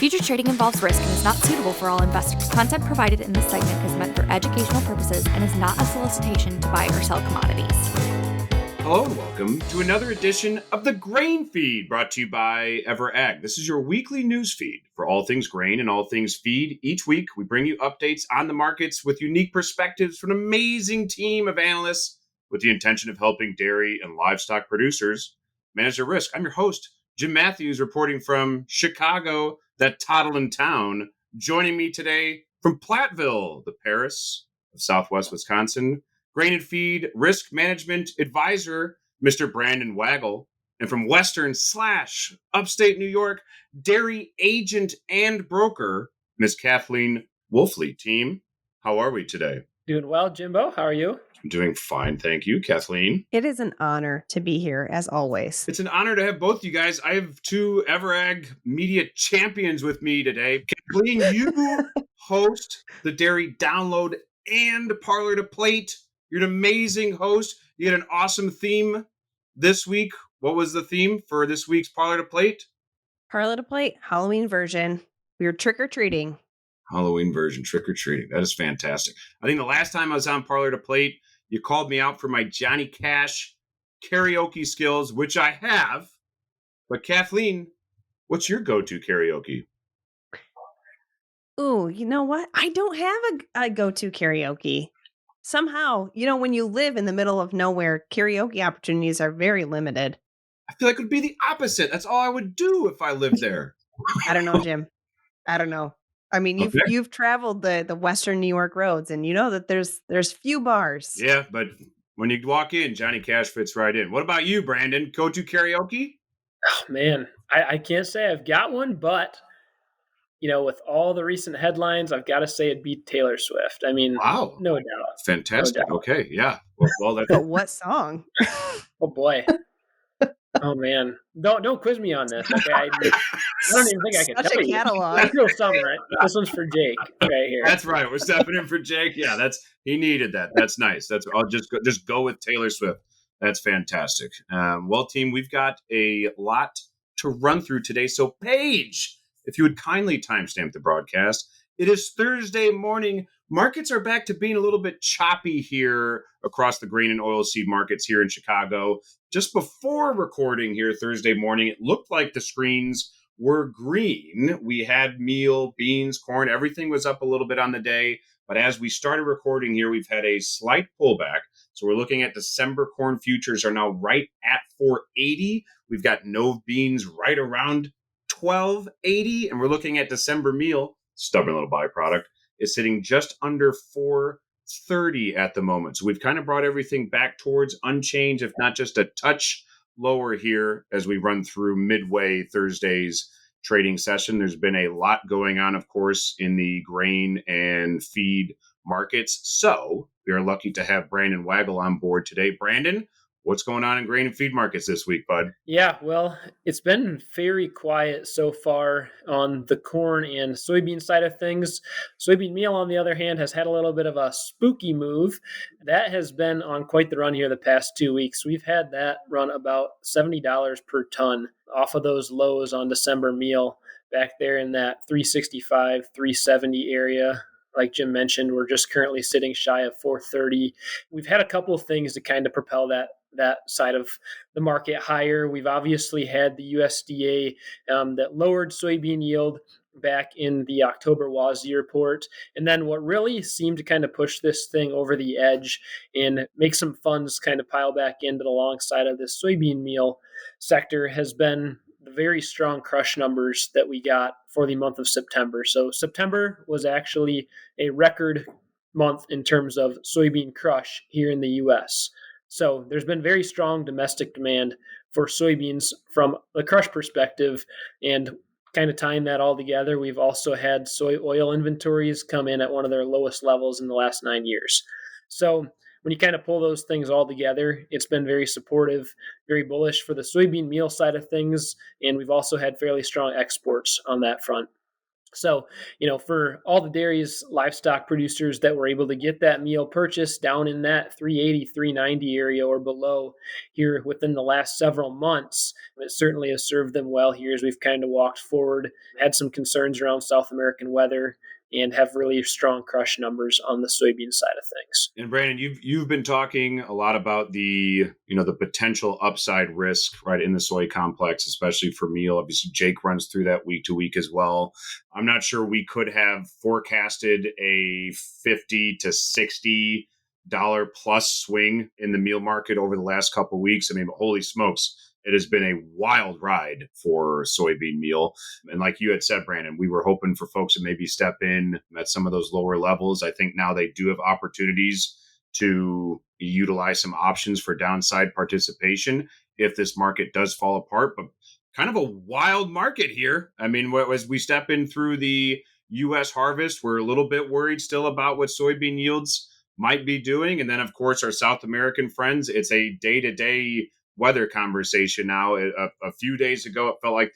Futures trading involves risk and is not suitable for all investors. Content provided in this segment is meant for educational purposes and is not a solicitation to buy or sell commodities. Hello and welcome to another edition of the Grain Feed, brought to you by EverAg. This is your weekly news feed for all things grain and all things feed. Each week, we bring you updates on the markets with unique perspectives from an amazing team of analysts with the intention of helping dairy and livestock producers manage their risk. I'm your host, Jim Matthews, reporting from Chicago, that toddling town. Joining me today from Platteville, the Paris of Southwest Wisconsin, Grain and Feed Risk Management Advisor, Mr. Brandon Weigel, and from Western/Upstate New York, Dairy Agent and Broker, Miss Kathleen Wolfley. Team, how are we today? Doing well, Jimbo. How are you? I'm doing fine, thank you, Kathleen. It is an honor to be here, as always. It's an honor to have both you guys. I have two EverAg media champions with me today. Kathleen, you host the Dairy Download and Parlor to Plate. You're an amazing host. You had an awesome theme this week. What was the theme for this week's Parlor to Plate? Parlor to Plate, Halloween version. We were trick-or-treating. Halloween version, trick-or-treating. That is fantastic. I think the last time I was on Parlor to Plate, you called me out for my Johnny Cash karaoke skills, which I have. But Kathleen, what's your go-to karaoke? Ooh, you know what? I don't have a go-to karaoke. Somehow, when you live in the middle of nowhere, karaoke opportunities are very limited. I feel like it would be the opposite. That's all I would do if I lived there. I don't know, Jim. I don't know. I mean, you've traveled the Western New York roads, and you know that there's few bars. Yeah, but when you walk in, Johnny Cash fits right in. What about you, Brandon? Go-to karaoke? Oh, man, I can't say I've got one, but with all the recent headlines, I've got to say it beat Taylor Swift. I mean, wow, no doubt. Fantastic. No doubt. Okay, yeah. Well, that's But what song? Oh boy. Oh man, don't quiz me on this. Okay, I don't even think I can Such tell a catalog. you. I feel some, right? This one's for Jake right here. That's right. We're stepping in for Jake. Yeah, he needed that. That's nice. I'll just go with Taylor Swift. That's fantastic. Well, team, we've got a lot to run through today. So, Paige, if you would kindly timestamp the broadcast, it is Thursday morning. Markets are back to being a little bit choppy here across the grain and oilseed markets here in Chicago. Just before recording here Thursday morning, it looked like the screens were green. We had meal, beans, corn, everything was up a little bit on the day. But as we started recording here, we've had a slight pullback. So we're looking at December corn futures are now right at 480. We've got Nove beans right around 1280. And we're looking at December meal, stubborn little byproduct, is sitting just under 430 at the moment. So we've kind of brought everything back towards unchanged, if not just a touch lower here as we run through midway Thursday's trading session. There's been a lot going on, of course, in the grain and feed markets. So we are lucky to have Brandon Weigel on board today. Brandon, what's going on in grain and feed markets this week, bud? Yeah, well, it's been very quiet so far on the corn and soybean side of things. Soybean meal, on the other hand, has had a little bit of a spooky move. That has been on quite the run here the past 2 weeks. We've had that run about $70 per ton off of those lows on December meal back there in that 365, 370 area. Like Jim mentioned, we're just currently sitting shy of 430. We've had a couple of things to kind of propel that side of the market higher. We've obviously had the USDA that lowered soybean yield back in the October WASDE report. And then what really seemed to kind of push this thing over the edge and make some funds kind of pile back into the long side of this soybean meal sector has been the very strong crush numbers that we got for the month of September. So September was actually a record month in terms of soybean crush here in the U.S. So there's been very strong domestic demand for soybeans from the crush perspective, and kind of tying that all together, we've also had soy oil inventories come in at one of their lowest levels in the last 9 years. So when you kind of pull those things all together, it's been very supportive, very bullish for the soybean meal side of things, and we've also had fairly strong exports on that front. So, for all the dairies, livestock producers that were able to get that meal purchase down in that 380, 390 area or below here within the last several months, It certainly has served them well here as we've kind of walked forward, had some concerns around South American weather, and have really strong crush numbers on the soybean side of things. And Brandon, you've been talking a lot about the the potential upside risk right in the soy complex, especially for meal. Obviously, Jake runs through that week to week as well. I'm not sure we could have forecasted a $50 to $60 plus swing in the meal market over the last couple of weeks. I mean, holy smokes. It has been a wild ride for soybean meal. And like you had said, Brandon, we were hoping for folks to maybe step in at some of those lower levels. I think now they do have opportunities to utilize some options for downside participation if this market does fall apart. But kind of a wild market here. I mean, as we step in through the U.S. harvest, we're a little bit worried still about what soybean yields might be doing. And then, of course, our South American friends, it's a day-to-day weather conversation now. A few days ago, it felt like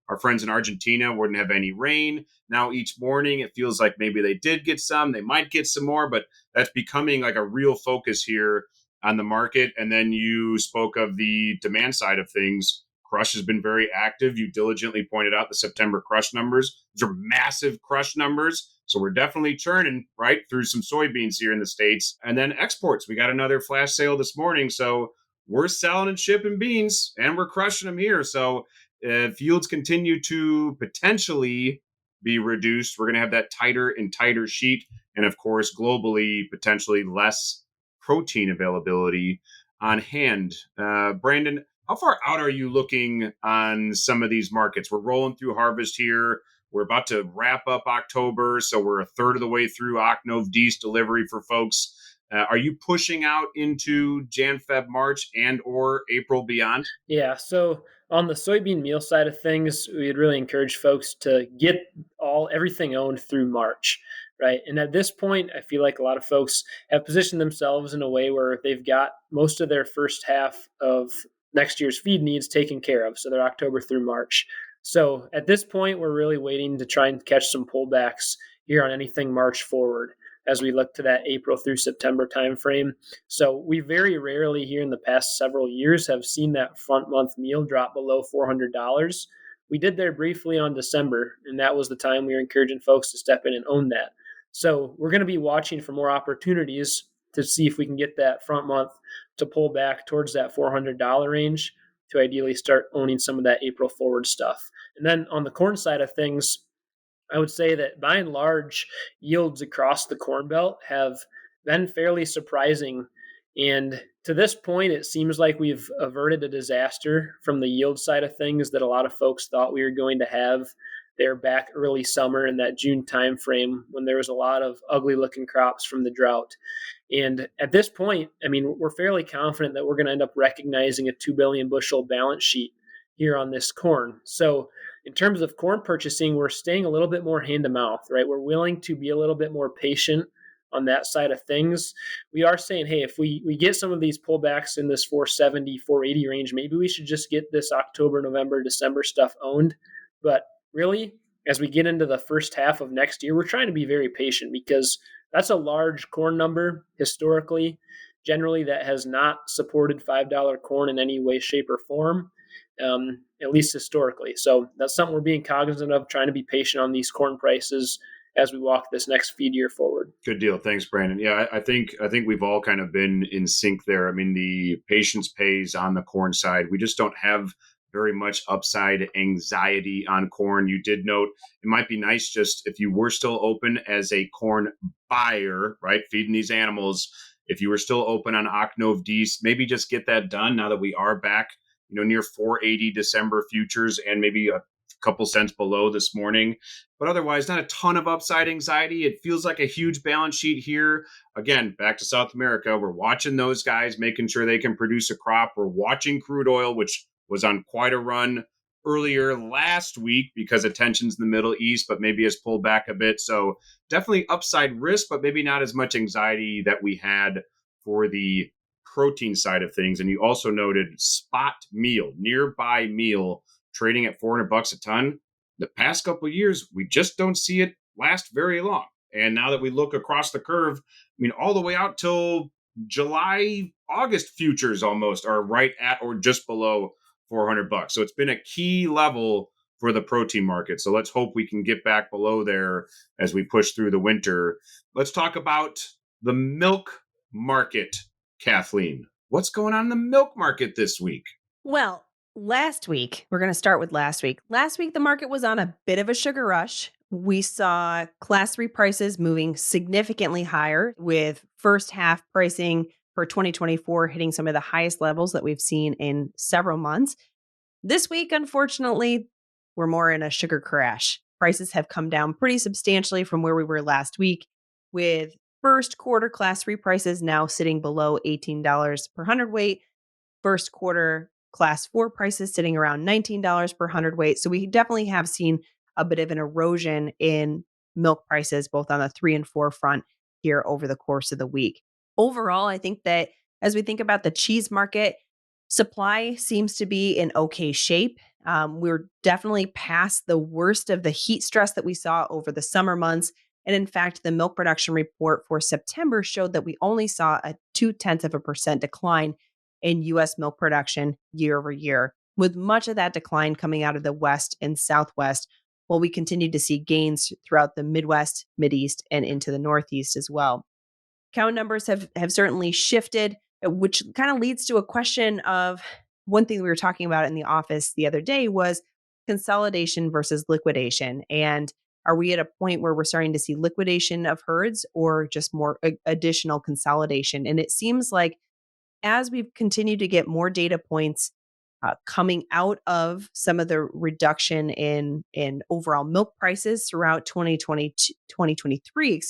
our friends in Argentina wouldn't have any rain. Now each morning, it feels like maybe they did get some. They might get some more, but that's becoming like a real focus here on the market. And then you spoke of the demand side of things. Crush has been very active. You diligently pointed out the September crush numbers. Those are massive crush numbers. So we're definitely churning right through some soybeans here in the States. And then exports. We got another flash sale this morning. So we're selling and shipping beans and we're crushing them here. So if yields continue to potentially be reduced, we're going to have that tighter and tighter sheet. And of course, globally, potentially less protein availability on hand. Brandon, how far out are you looking on some of these markets? We're rolling through harvest here. We're about to wrap up October. So we're a third of the way through Ocnov D's delivery for folks. Are you pushing out into Jan, Feb, March, and or April beyond? Yeah, so on the soybean meal side of things, we'd really encourage folks to get everything owned through March, right? And at this point, I feel like a lot of folks have positioned themselves in a way where they've got most of their first half of next year's feed needs taken care of. So they're October through March. So at this point, we're really waiting to try and catch some pullbacks here on anything March forward as we look to that April through September timeframe. So we very rarely here in the past several years have seen that front month meal drop below $400. We did there briefly on December, and that was the time we were encouraging folks to step in and own that. So we're going to be watching for more opportunities to see if we can get that front month to pull back towards that $400 range to ideally start owning some of that April forward stuff. And then on the corn side of things, I would say that by and large, yields across the Corn Belt have been fairly surprising. And to this point, it seems like we've averted a disaster from the yield side of things that a lot of folks thought we were going to have there back early summer in that June timeframe when there was a lot of ugly looking crops from the drought. And at this point, I mean, we're fairly confident that we're going to end up recognizing a 2 billion bushel balance sheet here on this corn. So in terms of corn purchasing, we're staying a little bit more hand to mouth, right? We're willing to be a little bit more patient on that side of things. We are saying, hey, if we get some of these pullbacks in this 470, 480 range, maybe we should just get this October, November, December stuff owned. But really, as we get into the first half of next year, we're trying to be very patient because that's a large corn number historically. Generally, that has not supported $5 corn in any way, shape, or form, at least historically. So that's something we're being cognizant of, trying to be patient on these corn prices as we walk this next feed year forward. Good deal. Thanks, Brandon. Yeah, I think we've all kind of been in sync there. I mean, the patience pays on the corn side. We just don't have very much upside anxiety on corn. You did note it might be nice just if you were still open as a corn buyer, right, feeding these animals, if you were still open on Ocnov D's, maybe just get that done now that we are back, near 480 December futures and maybe a couple cents below this morning. But otherwise, not a ton of upside anxiety. It feels like a huge balance sheet here. Again, back to South America. We're watching those guys, making sure they can produce a crop. We're watching crude oil, which was on quite a run earlier last week because of tensions in the Middle East, but maybe has pulled back a bit. So definitely upside risk, but maybe not as much anxiety that we had for the protein side of things. And you also noted spot meal, nearby meal, trading at $400 a ton. The past couple of years, we just don't see it last very long. And now that we look across the curve, I mean, all the way out till July, August futures almost are right at or just below $400. So it's been a key level for the protein market. So let's hope we can get back below there as we push through the winter. Let's talk about the milk market, Kathleen. What's going on in the milk market this week? Well, last week, we're going to start with last week. Last week, the market was on a bit of a sugar rush. We saw class 3 prices moving significantly higher, with first half pricing for 2024 hitting some of the highest levels that we've seen in several months. This week, unfortunately, we're more in a sugar crash. Prices have come down pretty substantially from where we were last week, with first quarter class 3 prices now sitting below $18 per hundredweight. First quarter class 4 prices sitting around $19 per hundredweight. So we definitely have seen a bit of an erosion in milk prices, both on the 3 and 4 front here over the course of the week. Overall, I think that as we think about the cheese market, supply seems to be in okay shape. We're definitely past the worst of the heat stress that we saw over the summer months. And in fact, the milk production report for September showed that we only saw a 0.2% decline in U.S. milk production year over year, with much of that decline coming out of the West and Southwest, while we continue to see gains throughout the Midwest, Mideast, and into the Northeast as well. Cow numbers have certainly shifted, which kind of leads to a question of one thing we were talking about in the office the other day was consolidation versus liquidation. And are we at a point where we're starting to see liquidation of herds or just more additional consolidation? And it seems like as we've continued to get more data points coming out of some of the reduction in overall milk prices throughout 2023,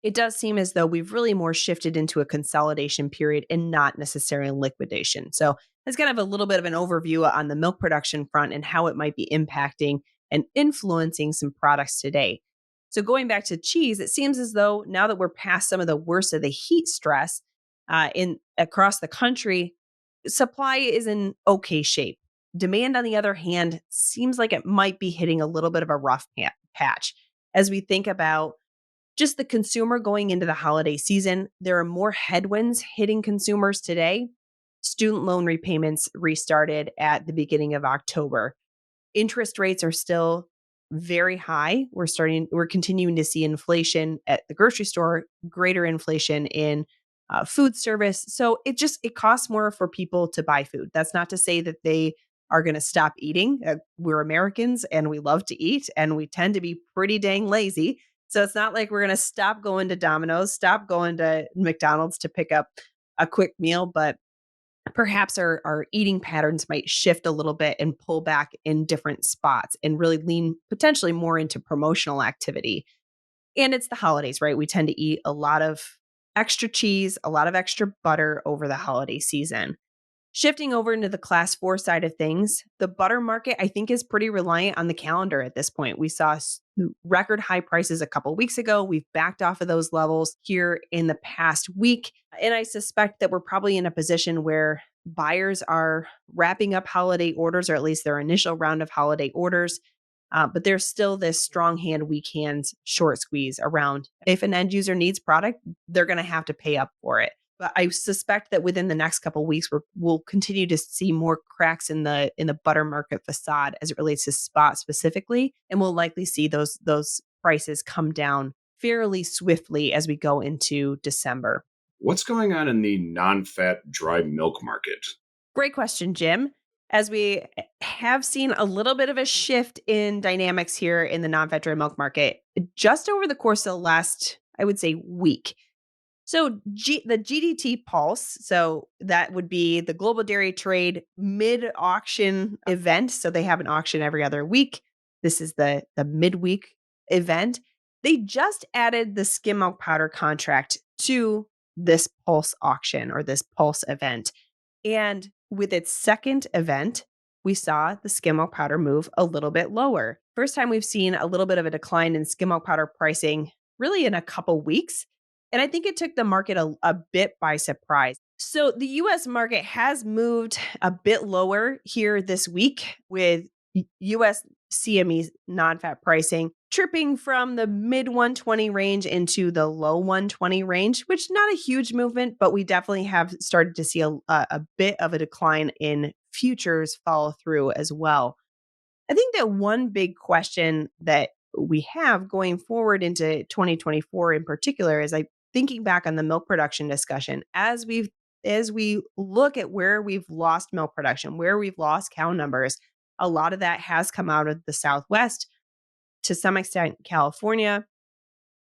it does seem as though we've really more shifted into a consolidation period and not necessarily liquidation. So that's kind of a little bit of an overview on the milk production front and how it might be impacting and influencing some products today. So going back to cheese, it seems as though now that we're past some of the worst of the heat stress across the country, supply is in okay shape. Demand, on the other hand, seems like it might be hitting a little bit of a rough patch. As we think about just the consumer going into the holiday season, there are more headwinds hitting consumers today. Student loan repayments restarted at the beginning of October. Interest rates are still very high. We're continuing to see inflation at the grocery store, greater inflation in food service. So it costs more for people to buy food. That's not to say that they are going to stop eating. We're Americans and we love to eat and we tend to be pretty dang lazy. So it's not like we're going to stop going to Domino's, stop going to McDonald's to pick up a quick meal, but perhaps our eating patterns might shift a little bit and pull back in different spots and really lean potentially more into promotional activity. And it's the holidays, right? We tend to eat a lot of extra cheese, a lot of extra butter over the holiday season. Shifting over into the class 4 side of things, the butter market, I think, is pretty reliant on the calendar at this point. We saw record high prices a couple weeks ago. We've backed off of those levels here in the past week. And I suspect that we're probably in a position where buyers are wrapping up holiday orders, or at least their initial round of holiday orders. But there's still this strong hand, weak hands, short squeeze around. If an end user needs product, they're going to have to pay up for it. But I suspect that within the next couple of weeks, we'll continue to see more cracks in the butter market facade as it relates to spot specifically, and we'll likely see those prices come down fairly swiftly as we go into December. What's going on in the non-fat dry milk market? Great question, Jim. As we have seen a little bit of a shift in dynamics here in the non-fat dry milk market just over the course of the last, I would say, week. So the GDT Pulse, so that would be the Global Dairy Trade mid-auction event. So they have an auction every other week. This is the midweek event. They just added the skim milk powder contract to this Pulse auction or this Pulse event. And with its second event, we saw the skim milk powder move a little bit lower. First time we've seen a little bit of a decline in skim milk powder pricing really in a couple weeks. And I think it took the market a bit by surprise. So the U.S. market has moved a bit lower here this week with U.S. CME non-fat pricing tripping from the mid 120 range into the low 120 range, which not a huge movement, but we definitely have started to see a bit of a decline in futures follow through as well. I think that one big question that we have going forward into 2024 in particular is like thinking back on the milk production discussion as we look at where we've lost milk production, where we've lost cow numbers. A lot of that has come out of the Southwest, to some extent California,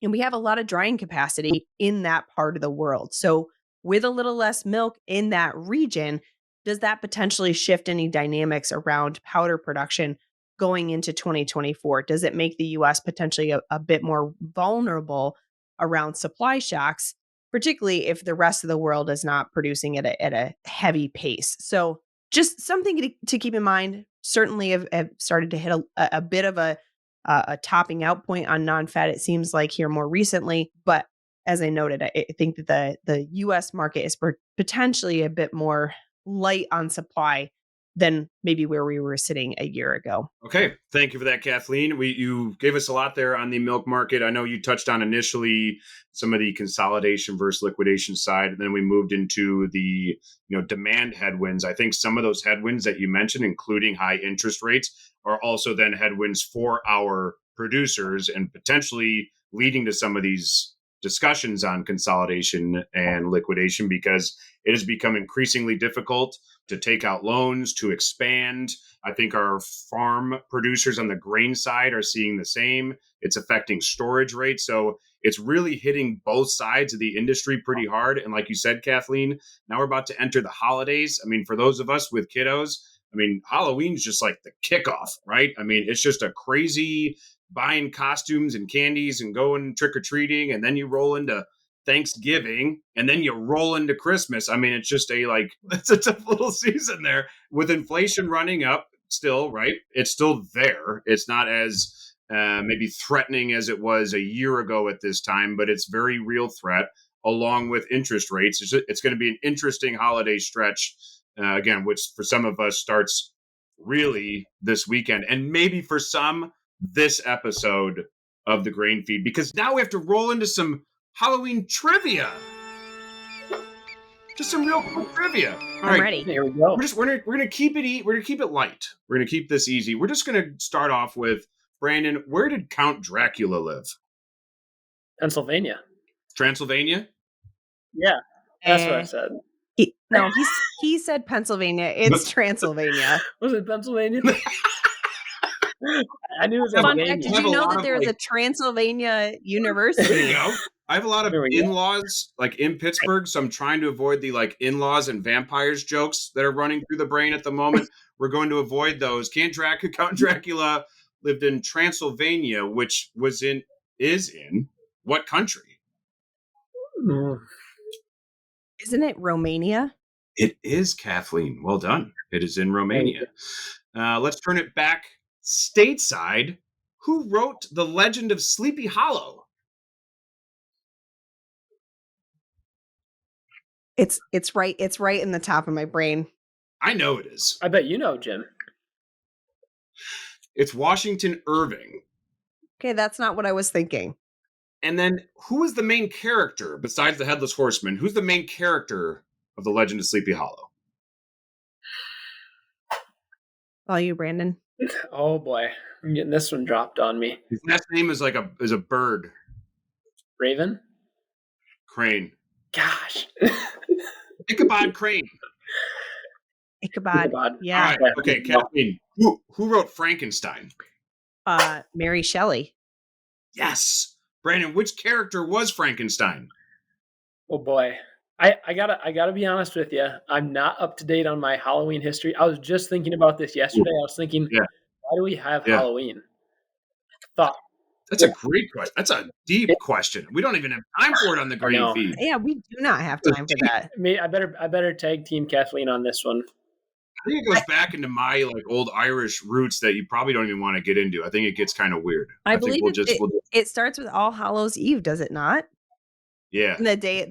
and we have a lot of drying capacity in that part of the world. So with a little less milk in that region, does that potentially shift any dynamics around powder production going into 2024? Does it make the US potentially a bit more vulnerable around supply shocks, particularly if the rest of the world is not producing at a heavy pace? So just something to keep in mind. Certainly have started to hit a bit of a topping out point on non-fat, it seems like, here more recently. But as I noted, I think that the U.S. market is potentially a bit more light on supply than maybe where we were sitting a year ago. Okay. Thank you for that, Kathleen. You gave us a lot there on the milk market. I know you touched on initially some of the consolidation versus liquidation side, and then we moved into the demand headwinds. I think some of those headwinds that you mentioned, including high interest rates, are also then headwinds for our producers and potentially leading to some of these discussions on consolidation and liquidation, because it has become increasingly difficult to take out loans, to expand. I think our farm producers on the grain side are seeing the same. It's affecting storage rates. So it's really hitting both sides of the industry pretty hard. And like you said, Kathleen, now we're about to enter the holidays. I mean, for those of us with kiddos, I mean, Halloween's just like the kickoff, right? I mean, it's just a crazy buying costumes and candies and going trick-or-treating. And then you roll into Thanksgiving, and then you roll into Christmas. I mean, it's just it's a tough little season there with inflation running up still, right? It's still there. It's not as maybe threatening as it was a year ago at this time, but it's very real threat along with interest rates. It's going to be an interesting holiday stretch, again, which for some of us starts really this weekend, and maybe for some this episode of the Grain Feed, because now we have to roll into some Halloween trivia. Just some real cool trivia. All I'm right. ready. Here we go. We're gonna keep it light. We're gonna keep this easy. We're just gonna start off with Brandon. Where did Count Dracula live? Pennsylvania. Transylvania? Yeah, that's what I said. He said Pennsylvania. It's Transylvania. Was it Pennsylvania? I knew it was Fun Pennsylvania. fact, did you know that there's a Transylvania University? There you go. I have a lot of in-laws like in Pittsburgh, so I'm trying to avoid the like in-laws and vampires jokes that are running through the brain at the moment. We're going to avoid those. Count Dracula lived in Transylvania, which is in what country? Isn't it Romania? It is, Kathleen. Well done. It is in Romania. Let's turn it back stateside. Who wrote The Legend of Sleepy Hollow? It's right in the top of my brain. I know it is. I bet you know, Jim. It's Washington Irving. Okay, that's not what I was thinking. And then who is the main character besides the Headless Horseman? Who's the main character of The Legend of Sleepy Hollow? All you, Brandon. Oh boy, I'm getting this one dropped on me. His last name is is a bird. Raven? Crane. Gosh. Ichabod Crane. Ichabod. Yeah. All right. Okay, Kathleen. Who wrote Frankenstein? Mary Shelley. Yes. Brandon, which character was Frankenstein? Oh boy. I gotta be honest with you. I'm not up to date on my Halloween history. I was just thinking about this yesterday. I was thinking, why do we have Halloween? That's a great question. That's a deep question. We don't even have time for it on the Grain Feed. Yeah, we do not have time for that. I better tag team Kathleen on this one. I think it goes back into my old Irish roots that you probably don't even want to get into. I think it gets kind of weird. I believe it starts with All Hallows Eve, does it not? Yeah. And the Day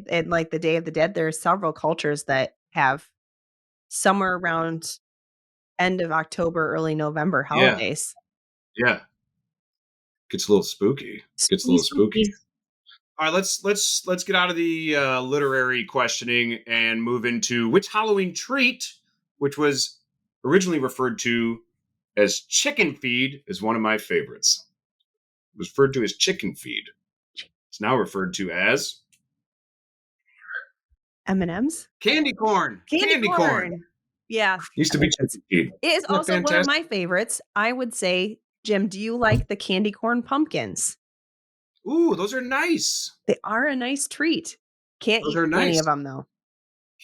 of the Dead, there are several cultures that have somewhere around end of October, early November holidays. Yeah. Gets a little spooky. All right, let's get out of the literary questioning and move into which Halloween treat, which was originally referred to as chicken feed, is one of my favorites. It was referred to as chicken feed. It's now referred to as M&M's? candy corn. Candy corn. Yeah. Used to be chicken feed. It is Isn't that also one of fantastic? my favorites. I would say, Jim, do you like the candy corn pumpkins? Ooh, those are nice. They are a nice treat. Can't Those eat are any nice. of them, though.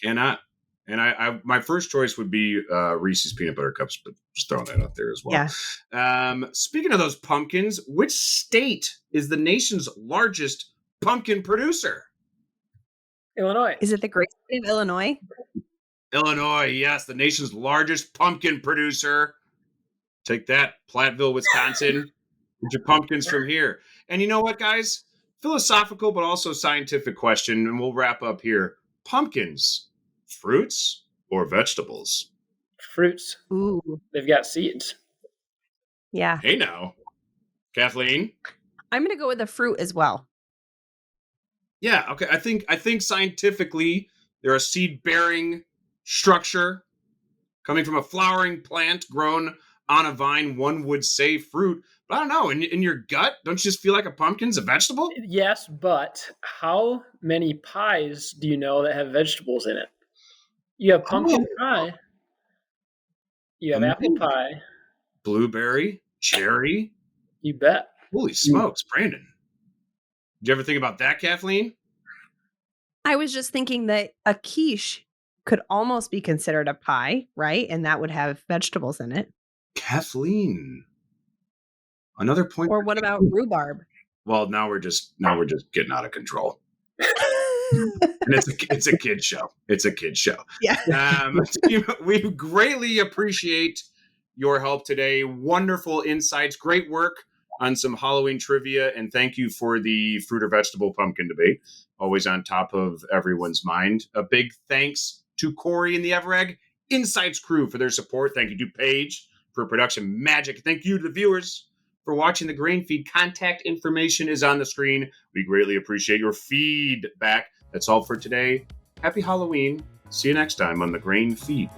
Cannot. And I my first choice would be Reese's peanut butter cups, but just throwing that out there as well. Yeah. Speaking of those pumpkins, which state is the nation's largest pumpkin producer? Illinois. Is it the great state of Illinois? Illinois, yes, the nation's largest pumpkin producer. Take that, Platteville, Wisconsin. Get your pumpkins from here. And you know what, guys? Philosophical, but also scientific question, and we'll wrap up here. Pumpkins, fruits or vegetables? Fruits. Ooh. They've got seeds. Yeah. Hey now, Kathleen. I'm going to go with the fruit as well. Yeah, okay. I think scientifically they're a seed-bearing structure coming from a flowering plant grown on a vine. One would say fruit, but I don't know. In your gut, don't you just feel like a pumpkin's a vegetable? Yes, but how many pies do you know that have vegetables in it? You have pumpkin pie. You have apple pie. Blueberry, cherry. You bet. Holy smokes, Brandon. Did you ever think about that, Kathleen? I was just thinking that a quiche could almost be considered a pie, right? And that would have vegetables in it. Kathleen. Another point. Or what about rhubarb? Well, now we're just getting out of control. And it's a kid show. It's a kid show. Yeah. We greatly appreciate your help today. Wonderful insights. Great work on some Halloween trivia. And thank you for the fruit or vegetable pumpkin debate. Always on top of everyone's mind. A big thanks to Corey and the Everegg Insights crew for their support. Thank you to Paige for production magic. Thank you to the viewers for watching the Grain Feed. Contact information is on the screen. We greatly appreciate your feedback. That's all for today. Happy Halloween. See you next time on the Grain Feed.